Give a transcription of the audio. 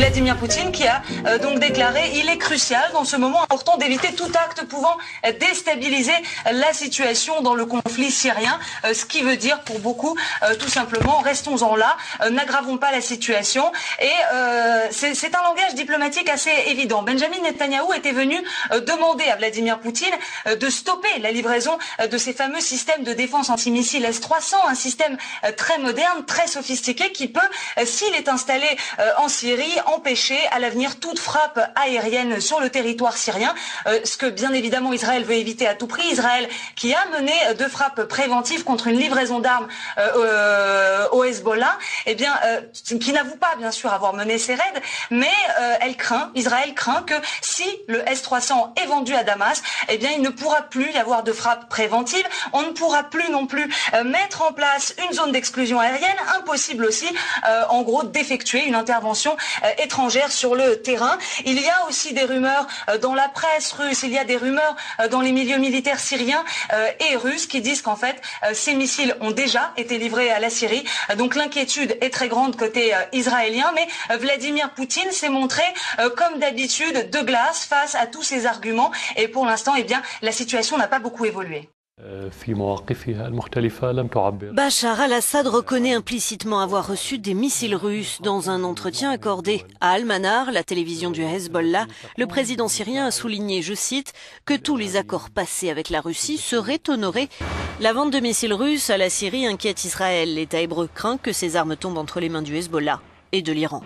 Vladimir Poutine qui a donc déclaré « Il est crucial dans ce moment important d'éviter tout acte pouvant déstabiliser la situation dans le conflit syrien », ce qui veut dire pour beaucoup tout simplement restons-en là, n'aggravons pas la situation. Et c'est un langage diplomatique assez évident. Benjamin Netanyahou était venu demander à Vladimir Poutine de stopper la livraison de ces fameux systèmes de défense antimissiles S-300, un système très moderne, très sophistiqué qui peut, s'il est installé en Syrie, empêcher à l'avenir toute frappe aérienne sur le territoire syrien, ce que bien évidemment Israël veut éviter à tout prix. Israël qui a mené deux frappes préventives contre une livraison d'armes au Hezbollah, eh bien, qui n'avoue pas bien sûr avoir mené ces raids, mais Israël craint que si le S-300 est vendu à Damas, eh bien il ne pourra plus y avoir de frappe préventive, on ne pourra plus non plus mettre en place une zone d'exclusion aérienne, impossible aussi en gros d'effectuer une intervention étrangère sur le terrain. Il y a aussi des rumeurs dans la presse russe, il y a des rumeurs dans les milieux militaires syriens et russes qui disent qu'en fait ces missiles ont déjà été livrés à la Syrie. Donc l'inquiétude est très grande côté israélien, mais Vladimir Poutine s'est montré comme d'habitude de glace face à tous ces arguments et pour l'instant eh bien la situation n'a pas beaucoup évolué. Bachar al-Assad reconnaît implicitement avoir reçu des missiles russes. Dans un entretien accordé à Al-Manar, la télévision du Hezbollah, le président syrien a souligné, je cite, que tous les accords passés avec la Russie seraient honorés. La vente de missiles russes à la Syrie inquiète Israël. L'État hébreu craint que ces armes tombent entre les mains du Hezbollah et de l'Iran.